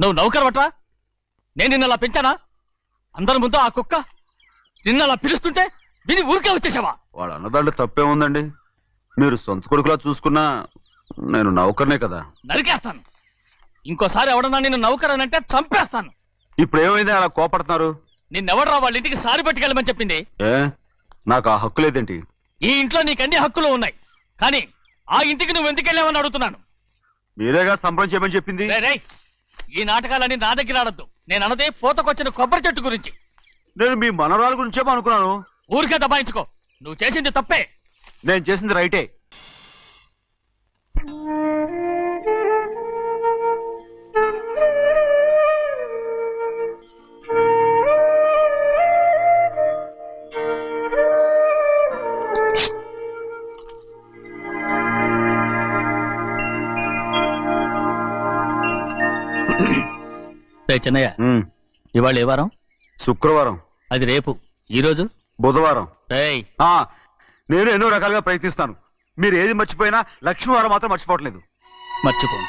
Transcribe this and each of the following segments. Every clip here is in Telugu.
నువ్వు నౌకరవట్రా? నేను నిన్నలా పెంచానా? అందరి ముందు ఆ కుక్క నిన్నలా పిలుస్తుంటే విని ఊరికే వచ్చేసావా? వాడు అన్నదాంట్లో తప్పే ఉందండి. మీరు సొంత కొడుకులా చూసుకున్నా నేను నౌకర్నే కదా. నరికేస్తాను. ఇంకోసారి ఎవడన్నా నిన్ను నౌకరనంటే చంపేస్తాను. ఇప్పుడు ఏమైంది అలా కోపడుతున్నారు? నిన్నెవడరా వాళ్ళ ఇంటికి సారి పట్టుకెళ్ళమని చెప్పింది? ఏ నాకు ఆ హక్కు లేదేంటి? ఈ ఇంట్లో నీకన్ని హక్కులు ఉన్నాయి, కానీ ఆ ఇంటికి నువ్వు ఎందుకు వెళ్ళావని అడుగుతున్నాను. మీరేగా సంబరం చేయమని చెప్పింది. ఈ నాటకాలన్నీ నా దగ్గర ఆడద్దు. నేను అన్నదే పూతకొచ్చిన కొబ్బరి చెట్టు గురించి. నేను మీ మనవరాల గురించేమో అనుకున్నాను. ఊరికే దబాయించుకో. నువ్వు చేసింది తప్పే. నేను చేసింది రైటే. చెన్నయ్య, ఇవాళ ఏ వారం? శుక్రవారం. అది రేపు. ఈ రోజు బుధవారం. నేను ఎన్నో రకాలుగా ప్రయత్నిస్తాను. మీరు ఏది మర్చిపోయినా లక్ష్మీవారం మాత్రం మర్చిపోవట్లేదు. మర్చిపోను.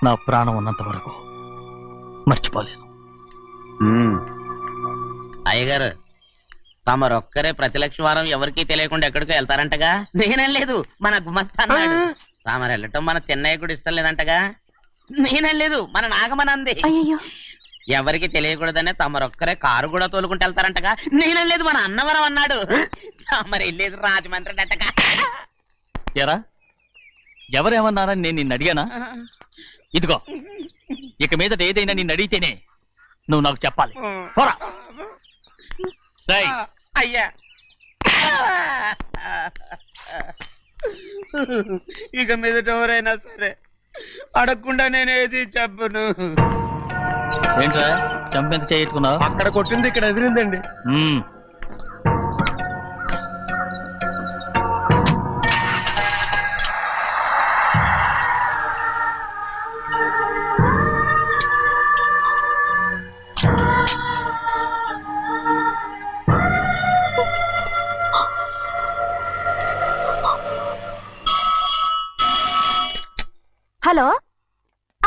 నా ప్రాణం ఉన్నంత వరకు మర్చిపోలేను. అయ్యగారు, తమరొక్కరే ప్రతి లక్ష్మీవారం ఎవరికీ తెలియకుండా ఎక్కడికో వెళ్తారంటగా? నేనేం లేదు, మన గుమస్తా అన్నాడు. తామరు వెళ్ళటం మన చెన్నయ్య కూడా ఇష్టం లేదంటగా? నేనేం లేదు, మన నాగమనంది. ఎవరికి తెలియకూడదనే తమరొక్కరే కారు కూడా తోలుకుంటూ వెళ్తారంటగా? నేనేం లేదు, మన అన్నవరం అన్నాడు. తమరు వెళ్ళేది రాజమండ్రి అంటగా? ఎరా, ఎవరేమన్నారని నేను నిన్ను అడిగానా? ఇదిగో, ఇక మీదట ఏదైనా నిన్ను అడిగితేనే నువ్వు నాకు చెప్పాలి. పోరా. అయ్యా, ఇక మీదట ఎవరైనా సరే అడగకుండా నేనేది చెప్పను. ఏంట్రా చంపెంత చేయించుకున్నావు? అక్కడ కొట్టింది ఇక్కడ ఎదిరిందండి. హలో,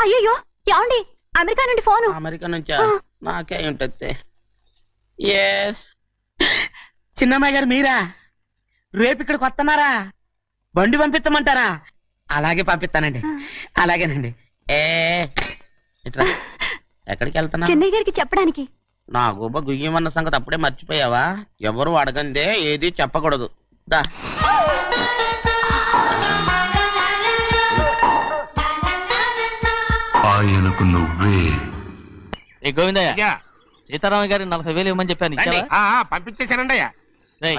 అయ్యో ఏమండి? అమెరికా నుండి ఫోను. అమెరికా నుంచా? నాకే ఉంటుంది. చిన్నమ్మాయి గారు మీరా? రేపు ఇక్కడికి వస్తున్నారా? బండి పంపిస్తామంటారా? అలాగే పంపిస్తానండి. అలాగేనండి. ఇట్రా. ఎక్కడికి వెళ్తున్నా? చెన్నై గారికి చెప్పడానికి. నా గుబ్బ గుయ్యమన్న సంగతి అప్పుడే మర్చిపోయావా? ఎవరు అడగందే ఏది చెప్పకూడదు. దా. ఆయనకు నువ్వే. గోవిందయ్య, సీతారామయ్య గారి 40,000 ఇవ్వమని చెప్పాను. ఇచ్చావా? పంపించేశానండి.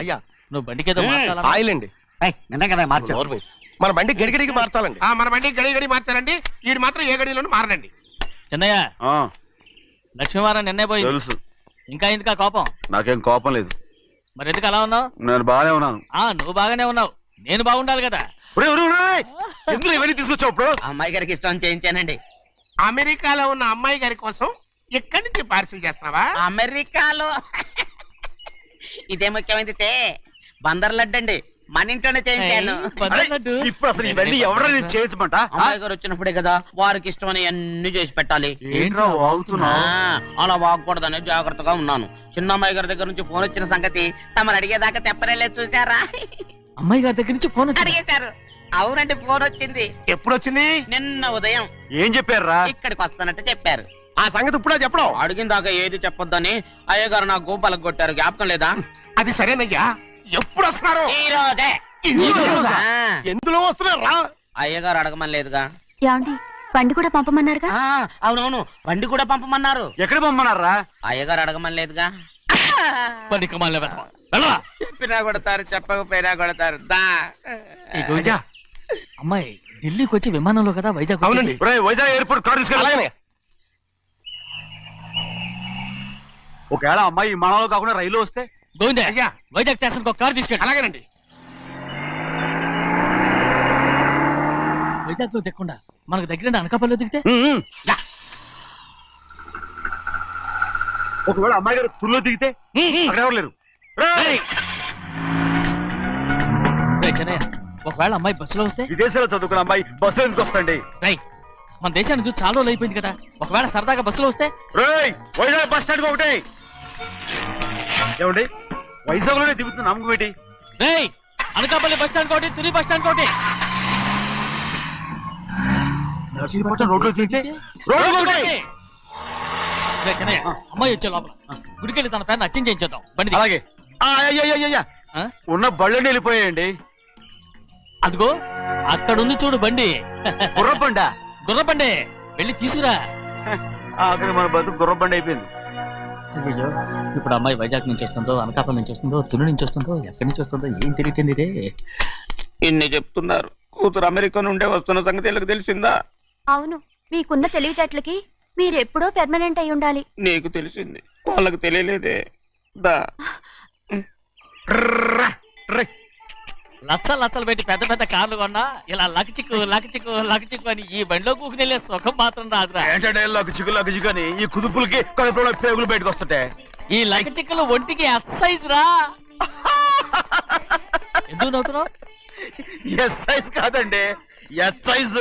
అయ్యా, నువ్వు బండికేదో ఆయిల్ అండి. నిన్న కదా మార్చారు. మన బండి గడిగడికి మార్చాలండి. మన బండి గడిగడి మార్చాలండి. వీడు మాత్రం ఏ గడిలోనూ మారనండి. చిన్నయ్య, లక్ష్మీవారం నిన్నే పోయింది. తెలుసు. ఇంకా ఎందుకా కోపం? నాకేం కోపం లేదు. మరి ఎందుకు అలా ఉన్నావు? నేను బాగానే ఉన్నాను. నువ్వు బాగానే ఉన్నావు, నేను బాగుండాలి కదా. ఎందుకు ఇవన్నీ తీసుకొచ్చావు? అమ్మాయి గారికి ఇష్టం చేయించానండి. అమెరికాలో ఉన్న అమ్మాయి గారి కోసం ఎక్కడి నుంచి పార్సిల్ చేస్తున్నావా? అమెరికాలో ఇదే ముఖ్యమైనది. బందర్ లడ్డు అండి, మన ఇంట్లోనే చేయించాను. ఇప్పుడు అసలు ఇవన్నీ ఎవరైనా చేయించమంట? అమ్మాయి గారు వచ్చినప్పుడే కదా వారికి ఇష్టమని అన్ని చేసి పెట్టాలి. అలా వాగకూడదని జాగ్రత్తగా ఉన్నాను. చిన్న అమ్మాయి గారి దగ్గర నుంచి ఫోన్ వచ్చిన సంగతి తమను అడిగేదాకా చెప్పలేదు. చూసారా? అమ్మాయి గారి దగ్గర నుంచి ఫోన్ అడిగేశారు. అవునండి, ఫోన్ వచ్చింది. ఎప్పుడు వచ్చింది? నిన్న ఉదయం. ఏం చెప్పారా? ఇక్కడికి వస్తానంటే చెప్పారు. ఆ సంగతి ఇప్పుడే చెప్పడం. అడిగిన దాకా ఏది చెప్పొద్దని అయ్యగారు నా గోపాలకు కొట్టారు. జ్ఞాపకం లేదా? అది సరేనయ్యా. ఎప్పుడు వస్తున్నారు? ఈ రోజే. ఎందులో వస్తున్నారా? అయ్యగారు అడగమని లేదుగా. ఏమండి, బండి కూడా పంపమన్నారుగా? అవునవును, బండి కూడా పంపమన్నారు. ఎక్కడ పంపమన్నారా? అయ్యగారు అడగమని లేదుగా. చెప్పినా కొడతారు, చెప్పకపోయినా కొడతారు. అమ్మాయి ఢిల్లీకి వచ్చి విమానంలో కదా వైజాగ్. అవునండి. వైజాగ్ ఎయిర్పోర్ట్ కార్ తీసుకెళ్ళాలి. ఒకవేళ అమ్మాయి విమానంలో కాకుండా రైలు వస్తే? గోవింద, వైజాగ్ స్టేషన్ ఒక కార్ తీసుకెళ్ళి. అలాగేనండి. వైజాగ్ లో దిక్కుండా మనకు దగ్గర అనకాపల్లిలో దిగితే? ఒకవేళ అమ్మాయి గారు తుల్లో దిగితే? అక్కడ ఎవరు లేరు. ఒకవేళ అమ్మాయి బస్సులో వస్తే విదేశాల్లో చదువుకున్న అమ్మాయి బస్సులో ఎందుకు వస్తండి? రై మన దేశాన్ని చూసి చాలా రోజులు అయిపోయింది కదా, ఒకవేళ సరదాగా బస్సులో వస్తే? రేయ్ వైజాగ్ బస్ స్టాండ్ ఒకటి ఏమండి, వైజాగ్ లోనే దిగుతున్న నమ్మకం ఏంటి? రేయ్ అనకాపల్లి బస్ స్టాండ్ కోటి, తుని బస్ స్టాండ్ కోటి. నర్సీపట్నం రోడ్లో దిగితే రోడ్డు ఒకటి. రేయ్ కన్నయ్య, అమ్మాయి వచ్చే లోపల గుడికెళ్ళి తన పేరుని అచ్చం చేయించేద్దాం బండి దిగు. అలాగే. అయ్యయ్యయ్యయ్య, ఆ? ఉన్న బళ్ళని వెళ్ళిపోయాయండి. అదిగో అక్కడుంది చూడు బండి, గుర్రబండ. గుర్రబండి, వెళ్ళి తీసుకురా. అక్కడ మన బతుకు గుర్రబండ అయిపోయింది. అయ్యో ఇప్పుడు అమ్మాయి వైజాగ్ నుంచి వస్తుందో, అనకాపల్లి నుంచి వస్తుందో, తుని నుంచి వస్తుందో, ఎక్కడి నుంచి వస్తుందో ఏం తెలియటండి రే. ఇన్ని చెప్తున్నారు, కూతురు అమెరికా నుండే వస్తున్న సంగతి వీళ్ళకి తెలిసిందా? అవును, మీకున్న తెలివితేటలకి మీరెప్పుడో పెర్మనెంట్ అయి ఉండాలి. నీకు తెలిసింది, వాళ్ళకి తెలియలేదే. దా లచ్చలు లచ్చలు పెట్టి పెద్ద పెద్ద కార్లు కొన్నా ఇలా లకచిక్కు లకచిక్కు లకచిక్కు అని ఈ బండిలో కూకుని వెళ్ళే సుఖం మాత్రం రాదురా. ఏంటంటే లగ్గు అని ఈ కుదుపులకి కడుపులో పేగులు బయటకు వస్తుంటే ఈ లకచిక్కులు ఒంటికి ఎక్సైజ్ రా. ఎందుకు నవ్వుతున్నావు? ఎస్ సైజ్ కాదండి, ఎస్ సైజ్.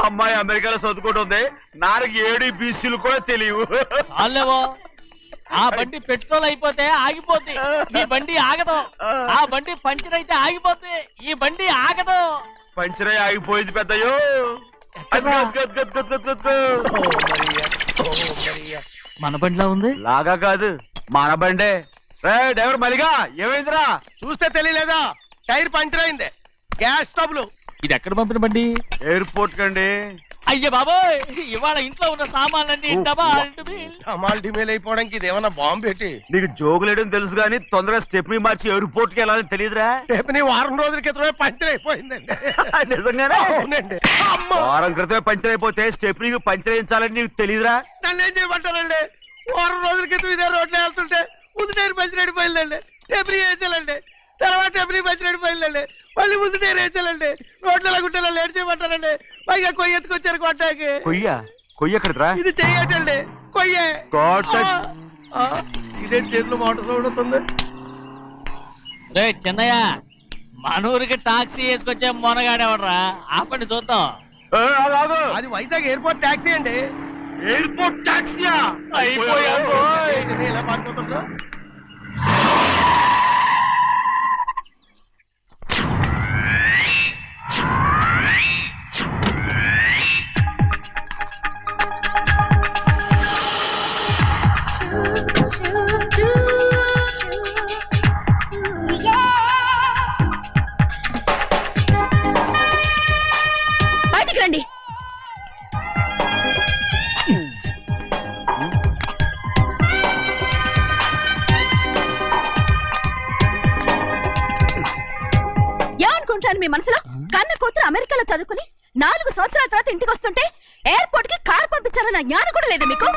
అమ్మాయి అమెరికాలో చదువుకుంటుంది, నాకు 7 బీసీలు కూడా తెలియవు. చాలేవో, ఆ బండి పెట్రోల్ అయిపోతే ఆగిపోద్ది, ఈ బండి ఆగదు. ఆ బండి పంచర్ అయితే ఆగిపోద్ది, ఈ బండి ఆగదు. పంచరే ఆగిపోయింది పెద్దయ్యో. మన బండిలా ఉంది. లాగా కాదు, మన బండే. డ్రైవర్ మలిగా ఏమైందిరా? చూస్తే తెలియలేదా? టైర్ పంచర్ అయింది. గ్యాస్ స్టవ్లు ఇది ఎక్కడ పంపిన బండి? ఎయిర్పోర్ట్ కండి. అయ్య బాబోయ్, ఇవాళ ఇంట్లో ఉన్న సామాన్లన్నీ డబాల్ డుబిల్. అమాల్ డిమేల్ అయిపోవడానికి ఇదేమన్నా బాంబు పెట్టి నీకు జోగులేయడం తెలుసు కానీ తొందరగా స్టెప్ని మార్చి ఎయిర్పోర్ట్ కి వెళ్ళాలని తెలియదురా? రేపు వారం రోజుల క్రితమే పంచర్ అయిపోయిందండి. నిజంగానే అవునండి. అమ్మో, వారం క్రితమే పంచర్ అయిపోతే స్టెప్నీకి పంచర్ వేయించాలని నీకు తెలియదురా? నన్ను ఏం చేయమంటారండి? వారం రోజుల క్రితం ఇదే రోడ్లో వెళ్తుంటే ముందు టైర్ పంచర్ అయిపోయిందండి. టెబ్రీ వేసాలండి, తర్వాత టెబ్రీ పంచర్ అయిపోయిందండి, మళ్ళీ ముందు టైర్ వేసాలండి. రోడ్లు ఎలాగుంటే లేట్ చేయమంటారండి. పైగా కొయ్య ఎత్తుకొచ్చారు కొట్టాకి. కొయ్య ఎక్కడిరా? ఇది చెయ్యటండి, కొయ్యే. ఇదే చేతులు మోటార్ సౌండ్ అవుతుంది. రే చిన్నయ్య, మన ఊరికి టాక్సీ వేసుకొచ్చే మొనగాడేవడరా, ఆపండి చూద్దాం. అది వైజాగ్ ఎయిర్పోర్ట్ ట్యాక్సీ అండి. ఎయిర్పోర్ట్ టాక్సీయా? ఇలా పారిపోతుండ్రా? బయటికి రండి. ఏమనుకుంటాను మీ మనసులో? కన్న కూతురు అమెరికాలో చదువుకుని 4 సంవత్సరాల తర్వాత ఇంటికి వస్తుంటే ఎయిర్పోర్ట్ కి కార్ పంపించారన్న జ్ఞానం కూడా లేదా మీకు?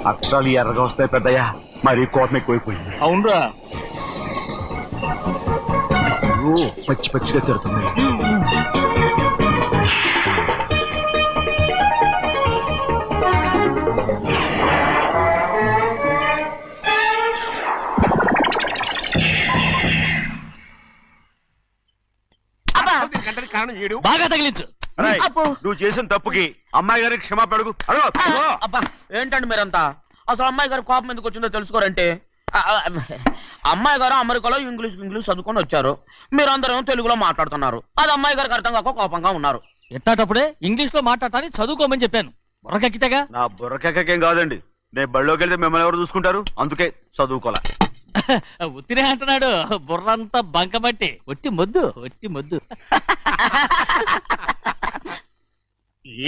అక్షరాలు ఎర్రగా వస్తాయి పెద్దయ్యా, మరి కోపం ఎక్కువైపోయింది. అవునరా, పచ్చి పచ్చిగా తిడుతుంది. దీనికంటే కారణం ఏడు. బాగా తగిలించు. రేయ్, నువ్వు చేసిన తప్పుకి అమ్మాయి గారికి క్షమాపణ అడుగు. అబ్బా ఏంటండి మీరంతా? అసలు అమ్మాయి గారు కోపం ఎందుకు వచ్చిందో తెలుసుకోరంటే, అమ్మాయి గారు అమెరికాలో ఇంగ్లీష్ చదువుకొని వచ్చారు, మీరందరూ తెలుగులో మాట్లాడుతున్నారు. అది అమ్మాయి గారికి అర్థం కాక కోపంగా ఉన్నారు. ఎట్టాటప్పుడే ఇంగ్లీష్ లో మాట్లాడటానికి చదువుకోమని చెప్పాను, బుర్రకెక్కితేగా. నా బుర్రకేకేం కాదండి, నేను బళ్ళోకి వెళ్తే మిమ్మల్ని ఎవరు చూసుకుంటారు, అందుకే చదువుకోలే. ఉత్తినే అంటున్నాడు, బుర్రంతా బంకబట్టి. ఒట్టి మొద్దు, ఒట్టి మొద్దు.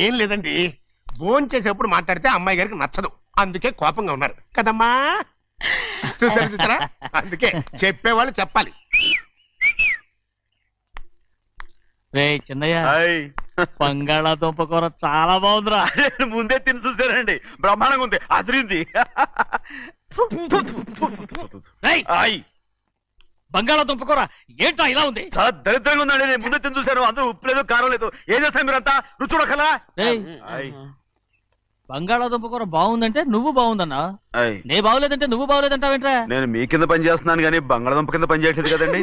ఏం లేదండి, భోజనం చేసేప్పుడు మాట్లాడితే అమ్మాయి గారికి నచ్చదు, అందుకే కోపంగా ఉన్నారు కదమ్మా. చూసారా, అందుకే చెప్పేవాళ్ళు చెప్పాలి. రే చిన్నయ్య, హాయ్. బంగాళాదుంప కూర చాలా బాగుందిరా. ముందే తిని చూసారండి, బ్రహ్మాండంగా ఉంది, అదిరింది. రేయ్, హాయ్. బంగాళాదుంప కూర ఏంట్రా ఇలా ఉంది? చాలా దరిద్రంగా ఉందండి, నేను ముందే తిని చూశాను, అందరూ ఉప్పు లేదు కారం లేదు. ఏం చేస్తారు మీరంతా, రుచి చూడకలా. రేయ్, బంగాళాదుంప కూర బాగుందంటే నువ్వు బాగుందన్నా, నే బాగులేదంటే నువ్వు బాగులేదంటావేంట్రా? నేను మీ కింద పని చేస్తున్నాను కానీ బంగాళదుంప కింద పని చేయట్లేదు కదండి.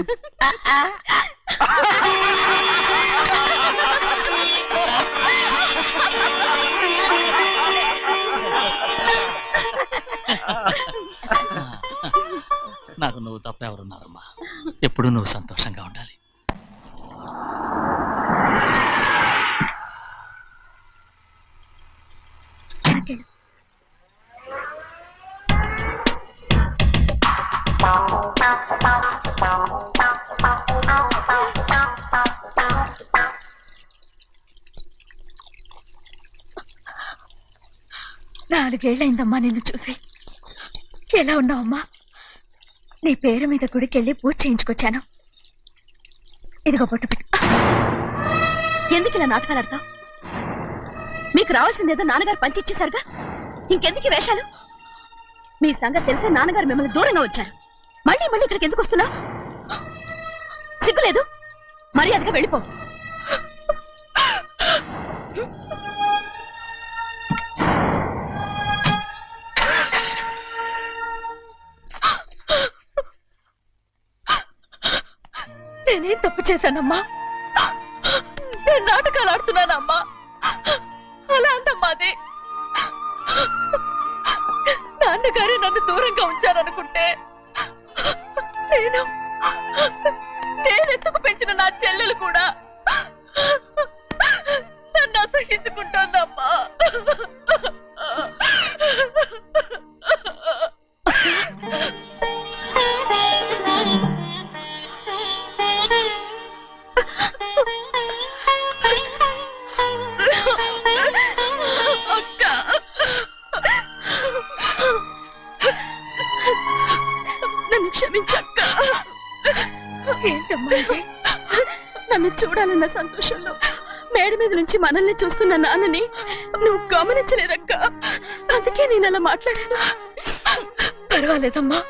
నాకు నువ్వు తప్ప ఎవరున్నారమ్మా? ఎప్పుడు నువ్వు సంతోషంగా ఉండాలి. నాలుగేళ్లైందమ్మా నిన్ను చూసి. ఎలా ఉన్నావమ్మా? నీ పేరు మీద గుడికెళ్ళి పూజ చేయించుకొచ్చాను. ఇదిగో బొట్టు పెట్టు. ఎందుకు ఇలా నాటకాలు ఆడతావు? మీకు రావాల్సిందేదో నాన్నగారు పంచిచ్చేశారుగా, ఇంకెందుకు ఈ వేషాలు? మీ సంగతి తెలిసే నాన్నగారు మిమ్మల్ని దూరంగా వచ్చారు. మళ్ళీ మళ్ళీ ఇక్కడికి ఎందుకు వస్తున్నావు? సిగ్గులేదు? మర్యాదగా వెళ్ళిపో. నేనేం తప్పు చేశానమ్మా? నేను నాటకాలు ఆడుతున్నానమ్మా. అలా అందమ్మా అది. నాన్నగారే నన్ను దూరంగా ఉంచారనుకుంటే నేనెత్తుకు పెంచిన నా చెల్లెలు కూడా నన్ను అసహించుకుంటోందమ్మా. నన్ను క్షమించక్క. ఏంటమ్మా ఇది? నన్ను చూడాలన్న సంతోషంలో మేడ మీద నుంచి మనల్ని చూస్తున్న నాన్నని నువ్వు గమనించలేదక్క. అందుకే నేను అలా మాట్లాడాను. పర్వాలేదమ్మా,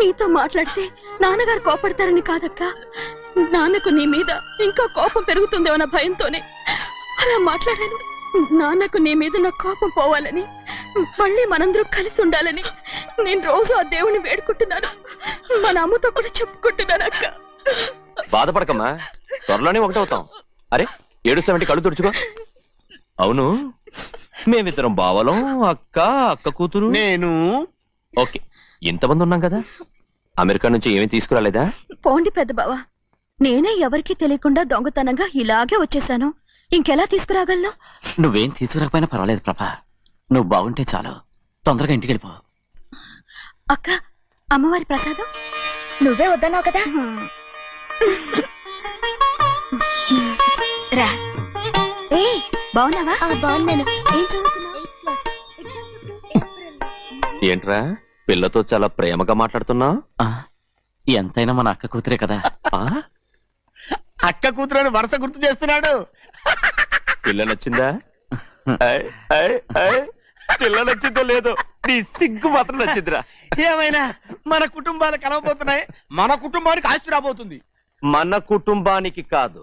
నీతో మాట్లాడితే నాన్నగారు కోపడతారని కాదక్క. నాన్నకు నీ మీద ఇంకా కోపం పెరుగుతుందేమన్న భయంతోనే అలా మాట్లాడాను. నాన్నకు నీ మీద నా కోపం పోవాలని, మళ్ళీ మనందరం కలిసి ఉండాలని నేను రోజు ఆ దేవుని వేడుకుంటున్నాను. మన అమ్మతో కూడా చెప్పుకుంటున్నాను అక్క. బాధపడకమ్మా, త్వరలోనే ఒకటవుతాం. అరే ఏడుస్తామంటే కళ్ళు తుడుచుకో. అవును, మేమిద్దరం బావలం, అక్క అక్క కూతురు నేను. ఓకే, ఇంతమంది ఉన్నాం కదా. అమెరికా నుంచి ఏమీ తీసుకురాలేదా? పోండి పెద్ద బావా, నేనే ఎవరికీ తెలియకుండా దొంగతనంగా ఇలాగే వచ్చేసాను. ఇంకెలా తీసుకురాగలను? నువ్వేం తీసుకురాకపోయినా పర్వాలేదు ప్రభా, నువ్వు బాగుంటే చాలు. తొందరగా ఇంటికి వెళ్ళిపో. అక్క, అమ్మవారి ప్రసాదం నువ్వే వద్దన్నావు కదా. రా. ఏ బాగున్నావా? బాగున్నాను. ఏం చదువుతున్నావు? ఏంట్రా పిల్లతో చాలా ప్రేమగా మాట్లాడుతున్నా? ఎంతైనా మన అక్క కూతురే కదా. అక్క కూతురని వరుస గుర్తు చేస్తున్నాడు. పిల్ల నచ్చిందా? పిల్ల నచ్చిందో లేదో, నీ సిగ్గు మాత్రం నచ్చిందిరా. ఏమైనా మన కుటుంబాలు కలవబోతున్నాయి, మన కుటుంబానికి ఆస్తి రాబోతుంది. మన కుటుంబానికి కాదు,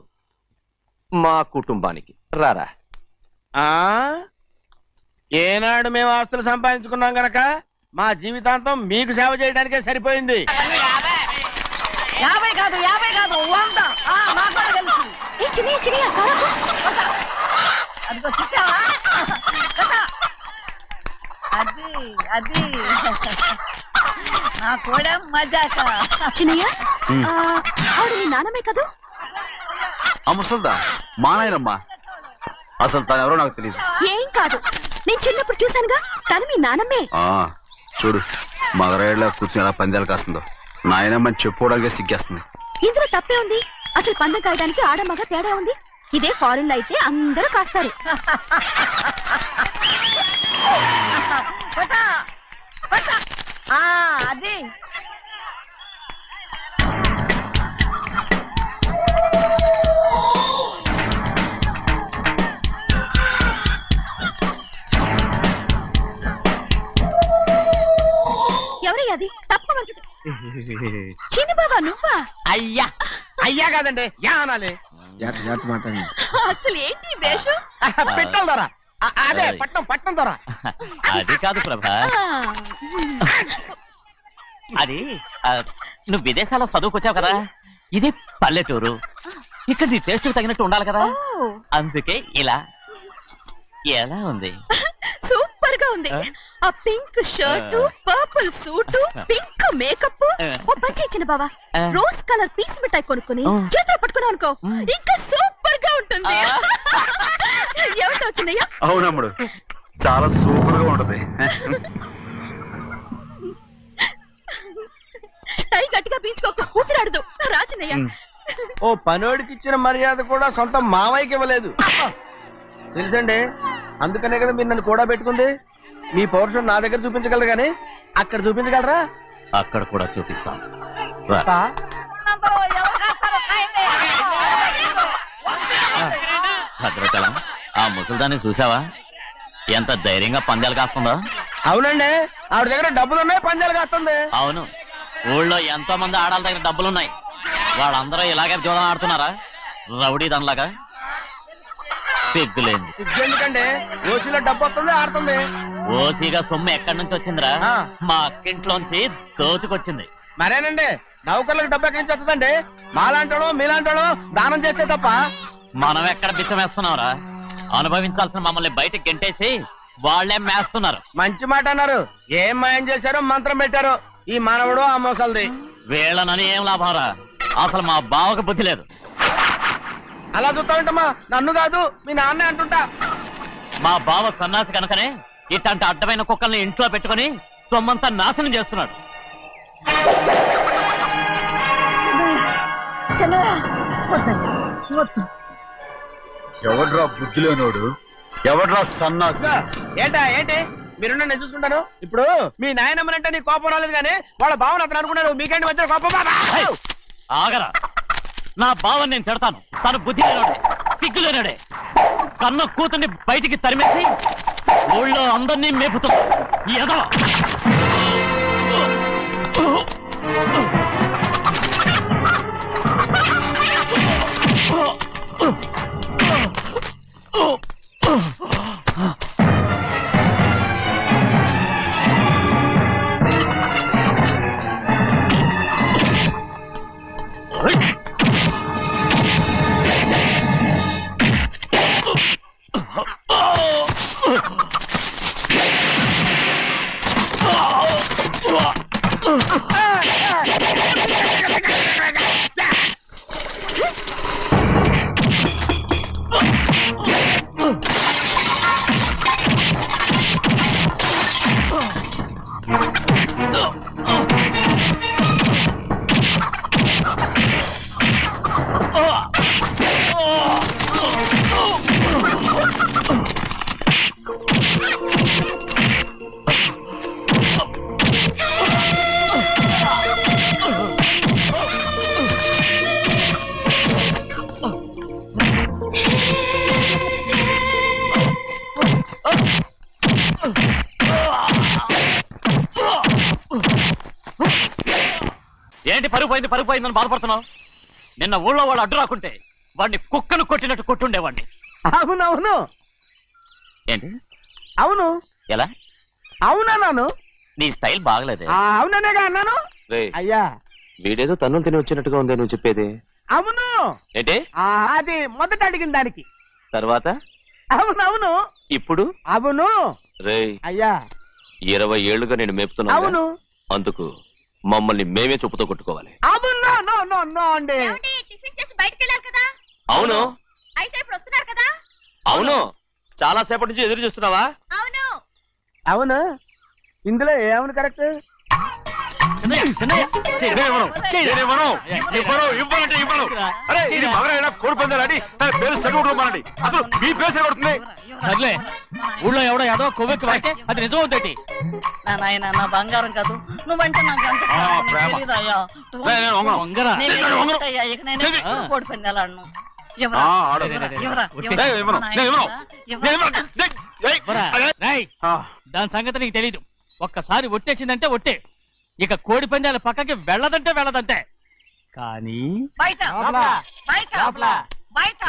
మా కుటుంబానికి. రారా. ఏనాడు మేము ఆస్తులు సంపాదించుకున్నాం గనక మా జీవితాంతం మీకు సేవ చేయడానికే సరిపోయింది. 50 కాదు 100. అదిగో చూసావా? అది నా కూడా మజాక. చిన్నయ్య, ఆవిడ మీ నాన్నమే కదా? ముసల్దా మా నాయనమ్మా, అసలు తను ఎవరో నాకు తెలియదు. ఏం కాదు, నేను చిన్నప్పుడు చూశానుగా, తను మీ నాన్నమ్మే. చూడు మగరాయిలా కూర్చుని ఎలా పందాలు కాస్తుందో. నాయనమ్మని చెప్పుకోవడానికి సిగ్గేస్తుంది. ఇందులో తప్పే ఉంది. అసలు పందెం కాయడానికి ఆడమగ తేడా ఉంది. ఇదే ఫారెన్ లో అయితే అందరూ కాస్తారు. పట, పట. అది ఎవరయ్యా అది? తప్పమంటు చిన్ని బాబా నువ్వా? అయ్యా అయ్యా కాదండి యా అనాలి. అసలు ఏంటి ఈ వేషం? పెట్టాలి దొర. అదే పట్నం పట్నం దొర. అది కాదు ప్రభా, అది నువ్వు విదేశాల్లో చదువుకొచ్చావు కదా, ఇది పల్లెటూరు. ఇక్కడ నీ టేస్ట్ తగినట్టు ఉండాలి కదా, ఓ, అందుకే ఇలా. ఎలా ఉంది? సూపర్ గా ఉంది. ఆ pink shirt, purple suit, pink makeup. ఓ పని ఇచ్చిన బావా, రోజ్ కలర్ పీస్ మిఠాయి కొనుక్కొని చేతిలో పట్టుకున్నావు అనుకో, ఇంకా సూపర్ గా ఉంటుంది. ఎవరితో వచ్చిందయ్యా? అవునమ్ముడు, చాలా సూపర్ గా ఉంటది. టై గట్టిగా పీంచుకోకు, ఊపిరాడదు. రాచినయ్యా, ఓ పనోడికి ఇచ్చిన మర్యాద కూడా సొంత మావయ్యకి ఇవ్వలేదు తెలుసండి. అందుకనే కదా మీరు నన్ను కూడా పెట్టుకుంది. మీ పౌరుషం నా దగ్గర చూపించగలరు కానీ అక్కడ చూపించగలరా? అక్కడ కూడా చూపిస్తాను రా. ఎవరు కాస్తారో కాయండి. భద్రాచలం, ఆ ముసలిదాన్ని చూసావా? ఎంత ధైర్యంగా పందాలు కాస్తుందో. అవునండి, ఆవిడ దగ్గర డబ్బులు ఉన్నాయి, పందాలు కాస్తుంది. అవును, ఊళ్ళో ఎంతో మంది ఆడాళ్ళ దగ్గర డబ్బులున్నాయి. వాళ్ళందరూ ఇలాగే జోదం ఆడుతున్నారా రౌడీ దానిలాగా? సిగ్గులేంది. ఎందుకంటే ఓసీలో డబ్బు వస్తుంది, ఆడుతుంది. ఓసీగా సొమ్ము ఎక్కడి నుంచి వచ్చిందిరా? మా అక్కింట్లోంచి దోచుకొచ్చింది. మరేనండి, నౌకర్లకు డబ్బు ఎక్కడి నుంచి వస్తుందండి? మాలాంటోళ్ళు మీలాంటోళ్ళు దానం చేస్తే తప్ప. మనం ఎక్కడ బిచ్చం వేస్తున్నావురా? అనుభవించాల్సిన మమ్మల్ని బయటకు గెంటేసి వాళ్లే మేస్తున్నారు. మంచి మాట అన్నారు. ఏం మాయం చేశారో మంత్రం పెట్టారు ఈ మానవుడు ఆ మోసల్ది. వీళ్ళనని ఏం లాభంరా? అసలు మా బావకు బుద్ధి లేదు. అలా చూస్తా ఉంటామా? నన్ను కాదు మీ నాన్నే అంటుంటా. మా బావ సన్నాసి కనుకనే ఇట్లాంటి అడ్డమైన కుక్కల్ని ఇంట్లో పెట్టుకుని సొమ్మంతా నాశనం చేస్తున్నాడు. ఎవడ్రా బుద్ధిలోనోడు? ఎవడ్రా సన్నాసి? ఏంటి మీరు నేను చూసుకుంటాను. ఇప్పుడు మీ నాయనమ్మనంటే నీ కోపం రాలేదు కానీ వాళ్ళ భావన అతను అనుకున్నాడు. మీకేంటి మధ్య కోపం? ఆగరా, నా బావని నేను తిడతాను. తను బుద్ధి లేనాడే, సిగ్గు లేనాడే. కన్న కూతుర్ని బయటికి తరిమేసి ఊళ్ళో అందరినీ మేపుతున్నా ఈ ఎదవ. ఏంటి పరుగు పోయిందని బాధపడుతున్నావు? నిన్న ఊళ్ళో వాడు అడ్డు రాకుంటే వాడిని కుక్కను కొట్టినట్టు కొట్టుండేవాడిని. అవునవును. ఏంటి? అవును. ఎలా? అవునన్నాను. నీ స్టైల్ బాగలేదే. అవుననేగా అన్నాను. అయ్యా, వీడేదో తన్నులు తిని వచ్చినట్టుగా ఉంది నువ్వు చెప్పేది. అవును. ఏంటి? అది మొదట అడిగిన దానికి. తర్వాత? అవునవును. ఇప్పుడు? అవును. రేయ్, అయ్యా 20 ఏళ్లుగా నేను మేపుతున్నా. అవును. అందుకు మమ్మల్ని మేమే చెప్పుతో కొట్టుకోవాలి. అవును. అండి టిఫిన్ చేసి బయటికి వెళ్ళారు కదా? అవును. అయితే ఇప్పుడు వస్తున్నారు కదా? అవును. చాలా సేపటి నుంచి ఎదురు చూస్తున్నావా? అవును. అవును. ఇందులో ఏమని కరెక్ట్? చిన్నయ్య, చిన్నయ్య, చెయ్యి. నేనివ్వను, చెయ్యి. నేనివ్వను, ఇవ్వను, ఇవ్వనంటే ఇవ్వను. అరే ఇది మగరైనా కోడి పందాలని తన పేరు సరిగొట్టుకోమనండి. అసలు మీ పేరు సరిగొడుతుంది. సర్లే ఊళ్ళో ఎవడో ఏదో కొవ్వెక్కి వాడితే అది నిజం అవుతాయి. నా నాయన నా బంగారం కాదు నువ్వంటే నాకు ఎంత ఆ, ప్రాణం, ప్రేమ. నీకు తెలీదయ్యా. నేను వంగను. వంగరా నేను నేను వంగను. ఇష్టయ్యా, ఇక నేను చెయ్యి. ఎప్పుడు కోడి పందాలాడను. ఎవరా? ఆ, ఆడు. ఎవరా? ఎవరా? నేను ఇవ్వను, నేను ఇవ్వను. ఎవరా? నేను ఇవ్వను. ఏయ్, ఎవరా? అరే. రేయ్, ఆ, దాని సంగతి నీకు తెలీదు. ఒక్కసారి ఒట్టేసిందంటే ఒట్టే. ఇక కోడి పందాల పక్కకి వెళ్ళదంటే వెళ్ళదంతే. కానీ బయట బయట బయట